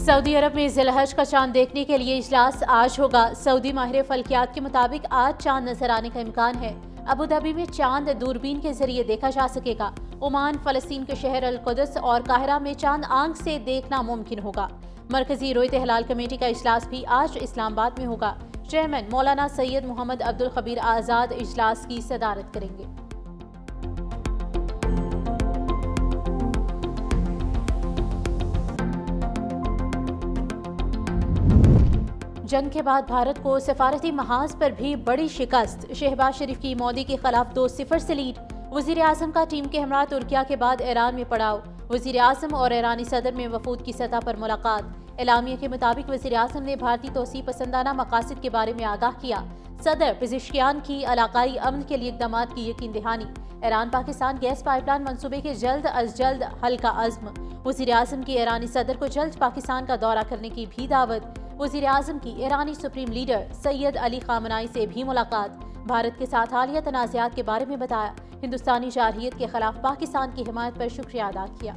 سعودی عرب میں ذی الحج کا چاند دیکھنے کے لیے اجلاس آج ہوگا۔ سعودی ماہر فلکیات کے مطابق آج چاند نظر آنے کا امکان ہے۔ ابوظہبی میں چاند دوربین کے ذریعے دیکھا جا سکے گا۔ عمان، فلسطین کے شہر القدس اور قاہرہ میں چاند آنکھ سے دیکھنا ممکن ہوگا۔ مرکزی رؤیت ہلال کمیٹی کا اجلاس بھی آج اسلام آباد میں ہوگا۔ چیئرمین مولانا سید محمد عبدالخبیر آزاد اجلاس کی صدارت کریں گے۔ جنگ کے بعد بھارت کو سفارتی محاذ پر بھی بڑی شکست۔ شہباز شریف کی مودی کے خلاف 2-0 سے لیڈ۔ وزیر اعظم کا ٹیم کے ہمراہ ترکیہ کے بعد ایران میں پڑاؤ۔ وزیر اعظم اور ایرانی صدر میں وفود کی سطح پر ملاقات۔ اعلامیہ کے مطابق وزیر اعظم نے بھارتی توسیع پسندانہ مقاصد کے بارے میں آگاہ کیا۔ صدر پزشکیان کی علاقائی امن کے لیے اقدامات کی یقین دہانی۔ Iran Pakistan gas pipeline منصوبے کے جلد از جلد حل کا عزم۔ وزیر اعظم کی ایرانی صدر کو جلد پاکستان کا دورہ کرنے کی بھی دعوت۔ وزیر اعظم کی ایرانی سپریم لیڈر سید علی خامنائی سے بھی ملاقات۔ بھارت کے ساتھ حالیہ تنازعات کے بارے میں بتایا۔ ہندوستانی جارحیت کے خلاف پاکستان کی حمایت پر شکریہ ادا کیا۔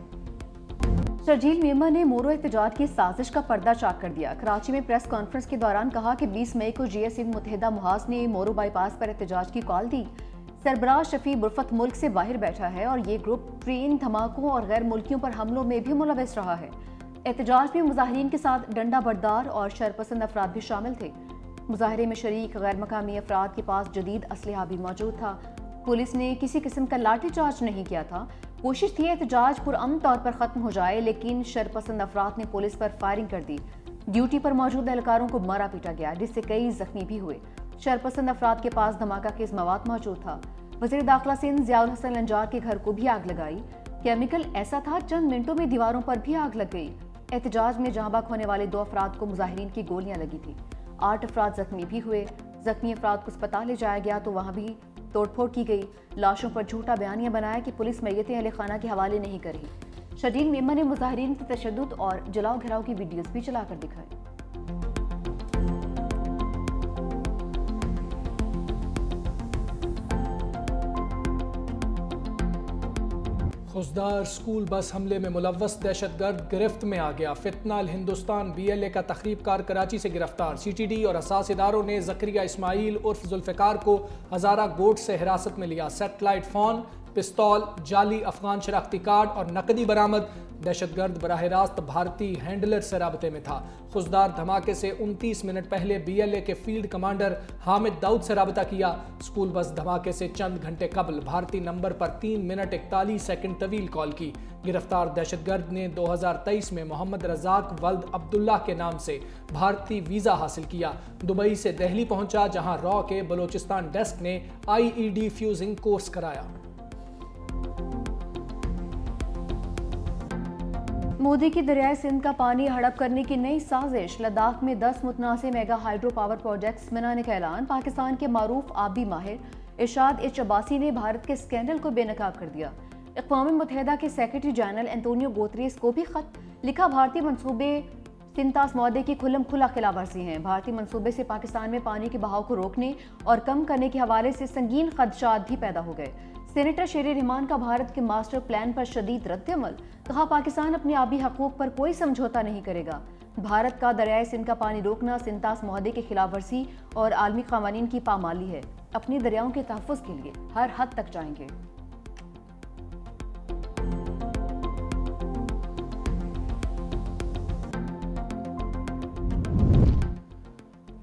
شرجیل میمن نے مورو احتجاج کی سازش کا پردہ چاک کر دیا۔ کراچی میں پریس کانفرنس کے دوران کہا کہ 20 مئی کو جی ایس ایف متحدہ محاذ نے مورو بائی پاس پر احتجاج کی کال دی۔ سربراہ شفیع برفت ملک سے باہر بیٹھا ہے اور یہ گروپ ٹرین دھماکوں اور غیر ملکیوں پر حملوں میں بھی ملوث رہا ہے۔ احتجاج میں مظاہرین کے ساتھ ڈنڈا بردار اور شرپسند افراد بھی شامل تھے۔ مظاہرے میں شریک غیر مقامی افراد کے پاس جدید اسلحہ بھی موجود تھا۔ پولیس نے کسی قسم کا لاٹھی چارج نہیں کیا تھا۔ کوشش تھی احتجاج پرامن طور پر ختم ہو جائے، لیکن شرپسند افراد نے پولیس پر فائرنگ کر دی۔ ڈیوٹی پر موجود اہلکاروں کو مارا پیٹا گیا، جس سے کئی زخمی بھی ہوئے۔ شرپسند افراد کے پاس دھماکہ خیز مواد موجود تھا۔ وزیر داخلہ سندھ ضیاء الحسن لنجار کے گھر کو بھی آگ لگائی۔ کیمیکل ایسا تھا چند منٹوں میں دیواروں پر بھی آگ لگ گئی۔ احتجاج میں جاں بحق ہونے والے 2 افراد کو مظاہرین کی گولیاں لگی تھی۔ 8 افراد زخمی بھی ہوئے۔ زخمی افراد کو اسپتال لے جایا گیا تو وہاں بھی توڑ پھوڑ کی گئی۔ لاشوں پر جھوٹا بیانیہ بنایا کہ پولیس میتیں اہل خانہ کے حوالے نہیں کر رہی۔ شرجیل میمن نے مظاہرین کی تشدد اور جلاؤ گھراؤ کی ویڈیوز بھی چلا کر دکھائے۔ خوزدار اسکول بس حملے میں ملوث دہشت گرد گرفت میں آ گیا۔ فتنہ الہندوستان بی ایل اے کا تخریب کار کراچی سے گرفتار۔ سی ٹی ڈی اور حساس اداروں نے زکریا اسماعیل عرف ذوالفقار کو ہزارہ گوٹ سے حراست میں لیا۔ سیٹلائٹ فون، پستول، جعلی افغان شناختی کارڈ اور نقدی برآمد۔ دہشت گرد براہ راست بھارتی ہینڈلر سے رابطے میں تھا۔ خوزدار دھماکے سے 29 منٹ پہلے بی ایل اے کے فیلڈ کمانڈر حامد داؤد سے رابطہ کیا۔ اسکول بس دھماکے سے چند گھنٹے قبل بھارتی نمبر پر 3 منٹ 41 سیکنڈ طویل کال کی۔ گرفتار دہشت گرد نے 2023 میں محمد رزاق ولد عبداللہ کے نام سے بھارتی ویزا حاصل کیا۔ دبئی سے دہلی پہنچا، جہاں را کے بلوچستان ڈیسک نے آئی ای ڈی فیوزنگ کورس کرایا۔ مودی کی دریائے سندھ کا پانی ہڑپ کرنے کی نئی سازش۔ لداخ میں 10 متنازع میگا ہائیڈرو پاور پروجیکٹس بنانے کا اعلان۔ پاکستان کے معروف آبی ماہر ارشاد ایچ عباسی نے بھارت کے اسکینڈل کو بے نقاب کر دیا۔ اقوام متحدہ کے سیکرٹری جنرل انتونیو گوتریس کو بھی خط لکھا۔ بھارتی منصوبے سنتاس معاہدے کی کھلم کھلا خلاف ورزی ہیں۔ بھارتی منصوبے سے پاکستان میں پانی کے بہاؤ کو روکنے اور کم کرنے کے حوالے سے سنگین خدشات بھی پیدا ہو گئے۔ سینیٹر شیر رحمان کا بھارت کے ماسٹر پلان پر شدید رد عمل۔ کہا پاکستان اپنے آبی حقوق پر کوئی سمجھوتا نہیں کرے گا۔ بھارت کا دریائے سندھ کا پانی روکنا سنتاس معاہدے کی خلاف ورزی اور عالمی قوانین کی پامالی ہے۔ اپنی دریاؤں کے تحفظ کے لیے ہر حد تک جائیں گے۔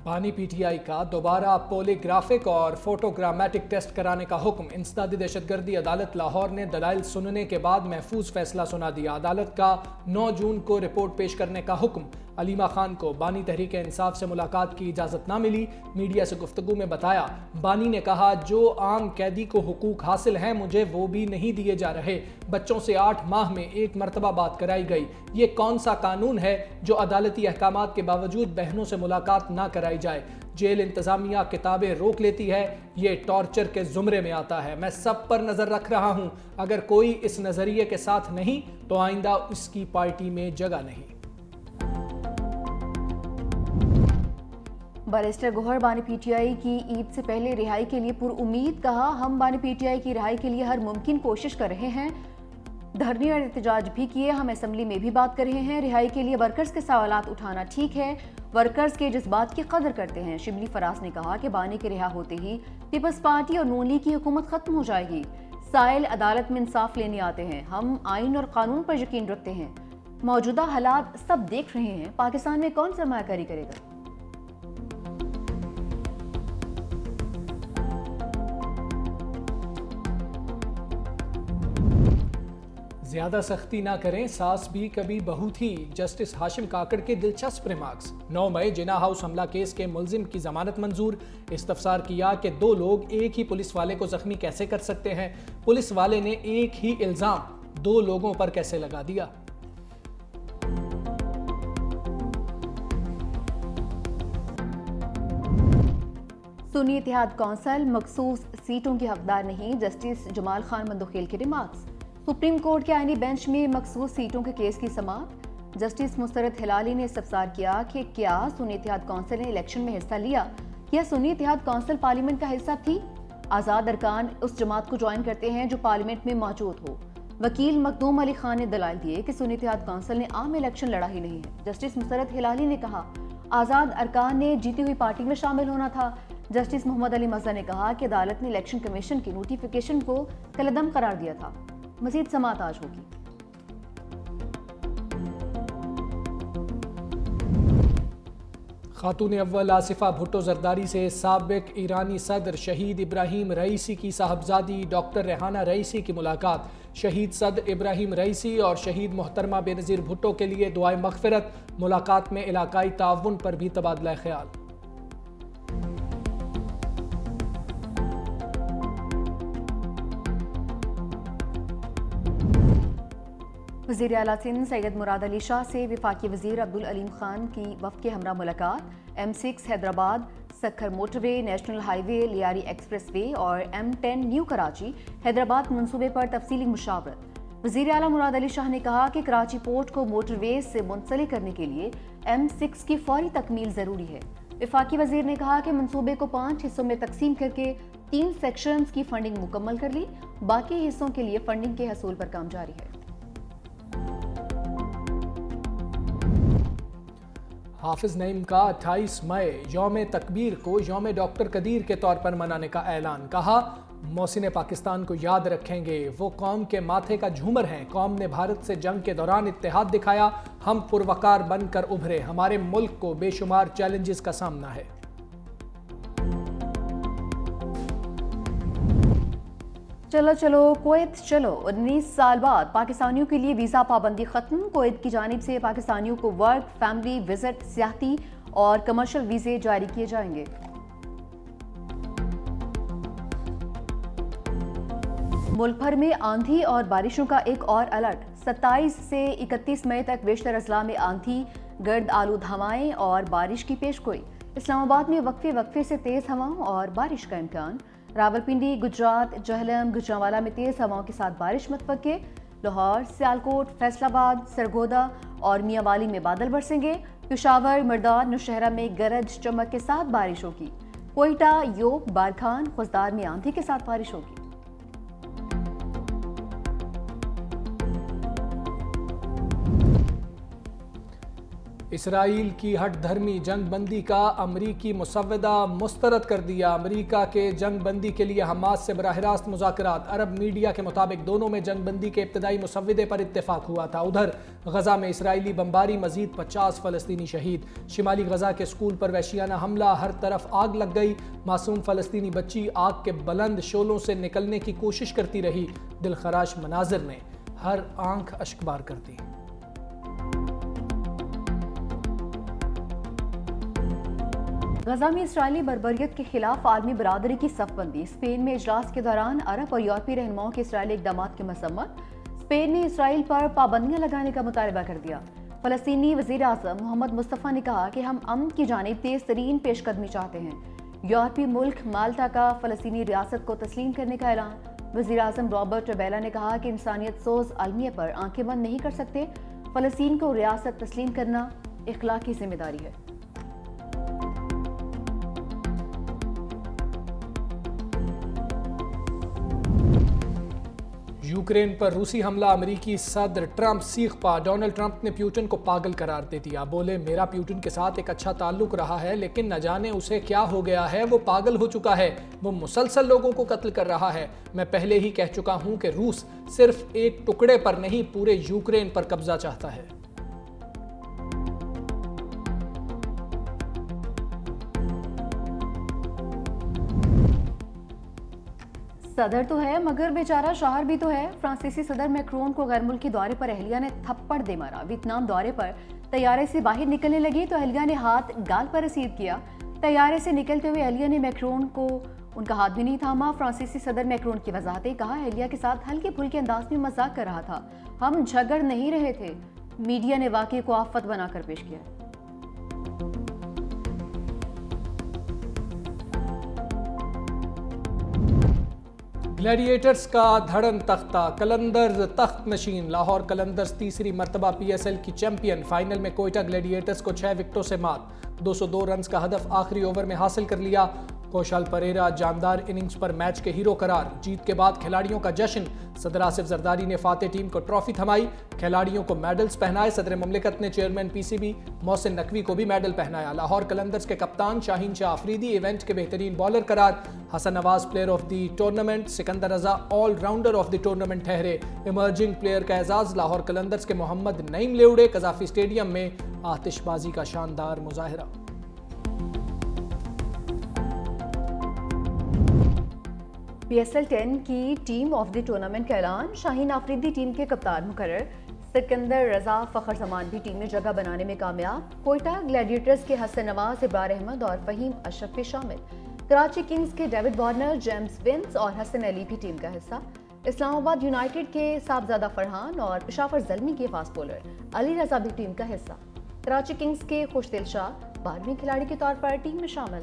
بانی پی ٹی آئی کا دوبارہ پولی گرافک اور فوٹوگرامیٹک ٹیسٹ کرانے کا حکم۔ انسدادی دہشت گردی عدالت لاہور نے دلائل سننے کے بعد محفوظ فیصلہ سنا دیا۔ عدالت کا 9 جون کو رپورٹ پیش کرنے کا حکم۔ علیمہ خان کو بانی تحریک انصاف سے ملاقات کی اجازت نہ ملی۔ میڈیا سے گفتگو میں بتایا، بانی نے کہا جو عام قیدی کو حقوق حاصل ہیں مجھے وہ بھی نہیں دیے جا رہے۔ بچوں سے 8 ماہ میں 1 مرتبہ بات کرائی گئی۔ یہ کون سا قانون ہے جو عدالتی احکامات کے باوجود بہنوں سے ملاقات نہ کرائی جائے؟ جیل انتظامیہ کتابیں روک لیتی ہے، یہ ٹارچر کے زمرے میں آتا ہے۔ میں سب پر نظر رکھ رہا ہوں، اگر کوئی اس نظریے کے ساتھ نہیں تو آئندہ اس کی پارٹی میں جگہ نہیں۔ بیرسٹر گوہر بانی پی ٹی آئی کی عید سے پہلے رہائی کے لیے پر امید۔ کہا ہم بانی پی ٹی آئی کی رہائی کے لیے ہر ممکن کوشش کر رہے ہیں۔ دھرنے اور احتجاج بھی کیے. ہم اسمبلی میں بھی بات کر رہے ہیں. رہائی کے لیے ورکرز کے سوالات اٹھانا ٹھیک ہے. ورکرز کے جذبات کی قدر کرتے ہیں. شبلی فراز نے کہا کہ بانی کے رہا ہوتے ہی پیپلز پارٹی اور نون لیگ کی حکومت ختم ہو جائے گی. سائل عدالت میں انصاف لینے آتے ہیں. ہم آئین اور قانون پر یقین رکھتے ہیں. موجودہ حالات سب دیکھ رہے ہیں. پاکستان میں کون سرمایہ کاری کرے گا؟ زیادہ سختی نہ کریں، ساس بھی کبھی بہو تھی. جسٹس ہاشم کاکڑ کے دلچسپ ریمارکس. 9 مئی جنا ہاؤس حملہ کیس کے ملزم کی ضمانت منظور. استفسار کیا کہ 2 لوگ ایک ہی پولیس والے کو زخمی کیسے کر سکتے ہیں؟ پولیس والے نے ایک ہی الزام 2 لوگوں پر کیسے لگا دیا؟ سنی اتحاد کونسل مخصوص سیٹوں کی حقدار نہیں. جسٹس جمال خان مندوخیل کے ریمارکس. سپریم کورٹ کے آئینی بینچ میں مخصوص سیٹوں کے کیس کی سماعت. جسٹس مسرت ہلالی نے استفسار کیا کہ کیا سنی اتحاد کونسل نے الیکشن میں حصہ لیا یا سنی اتحاد کونسل پارلیمنٹ کا حصہ تھی؟ آزاد ارکان اس جماعت کو جوائن کرتے ہیں جو پارلیمنٹ میں موجود ہو. وکیل مخدوم علی خان نے دلائل دیے کہ سنی اتحاد کونسل نے عام الیکشن لڑا ہی نہیں ہے. جسٹس مسرت ہلالی نے کہا آزاد ارکان نے جیتی ہوئی پارٹی میں شامل ہونا تھا. جسٹس محمد علی مزہ نے کہا کہ عدالت نے الیکشن کمیشن کی نوٹیفیکیشن کو کالعدم قرار دیا تھا. مزید سماعت آج ہوگی. خاتون اول آصفہ بھٹو زرداری سے سابق ایرانی صدر شہید ابراہیم رئیسی کی صاحبزادی ڈاکٹر ریحانہ رئیسی کی ملاقات. شہید صدر ابراہیم رئیسی اور شہید محترمہ بے نظیر بھٹو کے لیے دعائے مغفرت. ملاقات میں علاقائی تعاون پر بھی تبادلہ خیال. وزیر اعلیٰ سندھ سید مراد علی شاہ سے وفاقی وزیر عبدالعلیم خان کی وفد کے ہمراہ ملاقات. M6 حیدرآباد سکھر موٹر وے، نیشنل ہائی وے، لیاری ایکسپریس وے اور M10 نیو کراچی حیدرآباد منصوبے پر تفصیلی مشاورت. وزیر اعلیٰ مراد علی شاہ نے کہا کہ کراچی پورٹ کو موٹر وے سے منسلک کرنے کے لیے M6 کی فوری تکمیل ضروری ہے. وفاقی وزیر نے کہا کہ منصوبے کو 5 حصوں میں تقسیم کر کے 3 سیکشنز کی فنڈنگ مکمل کر لی. باقی حصوں کے لیے فنڈنگ کے حصول پر کام جاری ہے. حافظ نعیم کا 28 مئی یوم تکبیر کو یوم ڈاکٹر قدیر کے طور پر منانے کا اعلان. کہا محسن پاکستان کو یاد رکھیں گے. وہ قوم کے ماتھے کا جھومر ہیں. قوم نے بھارت سے جنگ کے دوران اتحاد دکھایا. ہم پروقار بن کر ابھرے. ہمارے ملک کو بے شمار چیلنجز کا سامنا ہے. چلو چلو کویت چلو. 19 سال بعد پاکستانیوں کے لیے ویزا پابندی ختم. کویت کی جانب سے پاکستانیوں کو ورک، فیملی وزٹ، سیاحتی اور کمرشل ویزے جاری کیے جائیں گے. ملک بھر میں آندھی اور بارشوں کا ایک اور الرٹ. 27 سے 31 مئی تک بیشتر اضلاع میں آندھی، گرد آلود ہوائیں اور بارش کی پیشگوئی. اسلام آباد میں وقفے سے تیز ہواؤں اور بارش کا امکان. راولپنڈی، گجرات، جہلم، گجرانوالہ میں تیز ہواؤں کے ساتھ بارش متوقع. لاہور، سیالکوٹ، فیصل آباد، سرگودا اور میاں والی میں بادل برسیں گے. پشاور، مردان، نوشہرہ میں گرج چمک کے ساتھ بارش ہوگی. کوئٹہ، یوب، بارکھان، خوزدار میں آندھی کے ساتھ بارش ہوگی. اسرائیل کی ہٹ دھرمی جنگ بندی کا امریکی مسودہ مسترد کر دیا. امریکہ کے جنگ بندی کے لیے حماس سے براہ راست مذاکرات. عرب میڈیا کے مطابق دونوں میں جنگ بندی کے ابتدائی مسودے پر اتفاق ہوا تھا. ادھر غزہ میں اسرائیلی بمباری، مزید 50 فلسطینی شہید. شمالی غزہ کے اسکول پر وحشیانہ حملہ، ہر طرف آگ لگ گئی. معصوم فلسطینی بچی آگ کے بلند شعلوں سے نکلنے کی کوشش کرتی رہی. دلخراش مناظر نے ہر آنکھ اشکبار کر دی. غزہ میں اسرائیلی بربریت کے خلاف عالمی برادری کی صف بندی. اسپین میں اجلاس کے دوران عرب اور یورپی رہنماؤں کے اسرائیلی اقدامات کی مذمت. اسپین نے اسرائیل پر پابندیاں لگانے کا مطالبہ کر دیا. فلسطینی وزیر اعظم محمد مصطفیٰ نے کہا کہ ہم امن کی جانب تیز ترین پیش قدمی چاہتے ہیں. یورپی ملک مالٹا کا فلسطینی ریاست کو تسلیم کرنے کا اعلان. وزیر اعظم رابرٹ ٹبیلا نے کہا کہ انسانیت سوز المیہ پر آنکھیں بند نہیں کر سکتے. فلسطین کو ریاست تسلیم کرنا اخلاقی ذمہ داری ہے. یوکرین پر روسی حملہ، امریکی صدر ٹرمپ سیخ پا، ڈونلڈ ٹرمپ نے پیوٹن کو پاگل قرار دے دیا، بولے میرا پیوٹن کے ساتھ ایک اچھا تعلق رہا ہے لیکن نہ جانے اسے کیا ہو گیا ہے، وہ پاگل ہو چکا ہے، وہ مسلسل لوگوں کو قتل کر رہا ہے، میں پہلے ہی کہہ چکا ہوں کہ روس صرف ایک ٹکڑے پر نہیں پورے یوکرین پر قبضہ چاہتا ہے۔ صدر تو ہے مگر بیچارہ شوہر بھی تو ہے۔ فرانسیسی صدر میکرون کو غیر ملکی دورے پر اہلیہ نے تھپڑ دے مارا۔ ویتنام دورے پر طیارے سے باہر نکلنے لگی تو اہلیہ نے ہاتھ گال پر رسید کیا۔ طیارے سے نکلتے ہوئے اہلیہ نے میکرون کو ان کا ہاتھ بھی نہیں تھاما۔ فرانسیسی صدر میکرون کی وضاحتیں، کہا اہلیہ کے ساتھ ہلکے پھلکے انداز میں مذاق کر رہا تھا، ہم جھگڑ نہیں رہے تھے۔ میڈیا نے واقعے کو آفت بنا کر پیش کیا۔ گلیڈیٹرز کا دھڑن تختہ، قلندرز تخت نشین۔ لاہور قلندرز تیسری مرتبہ پی ایس ایل کی چیمپئن، فائنل میں کوئٹہ گلیڈیٹرز کو 6 وکٹوں سے مات، 202 رنز کا ہدف آخری اوور میں حاصل کر لیا۔ کوشال پریرا جاندار اننگز پر میچ کے ہیرو قرار، جیت کے بعد کھلاڑیوں کا جشن، صدر آصف زرداری نے فاتح ٹیم کو ٹرافی تھمائی، کھلاڑیوں کو میڈلز پہنائے، صدر مملکت نے chairman P C B Mohsin Naqvi کو بھی میڈل پہنایا۔ لاہور قلندرز کے کپتان شاہین شاہ آفریدی ایونٹ کے بہترین بالر قرار، Hasan Nawaz player of the tournament, Sikandar Raza all rounder of the tournament ٹھہرے۔ ایمرجنگ پلیئر کا اعزاز لاہور قلندرز کے محمد نعیم لیوڑے، قذافی اسٹیڈیم میں آتش بازی کا شاندار مظاہرہ۔ پی ایس ایل 10 کی ٹیم آف دی ٹورنامنٹ کا اعلان، شاہین آفریدی ٹیم کے کپتان مقرر، سکندر رضا فخر زمان بھی ٹیم میں جگہ بنانے میں کامیاب، کوئٹہ گلیڈیٹرز کے حسن نواز، ابرار احمد اور فہیم اشرف بھی شامل، کراچی کنگز کے ڈیوڈ وارنر، جیمز ونس اور حسن علی بھی ٹیم کا حصہ، اسلام آباد یونائیٹڈ کے صاحبزادہ فرحان اور پشاور زلمی کے فاسٹ بولر علی رضا بھی ٹیم کا حصہ، کراچی کنگز کے خوش دل شاہ 12ویں کھلاڑی کے طور پر ٹیم میں شامل۔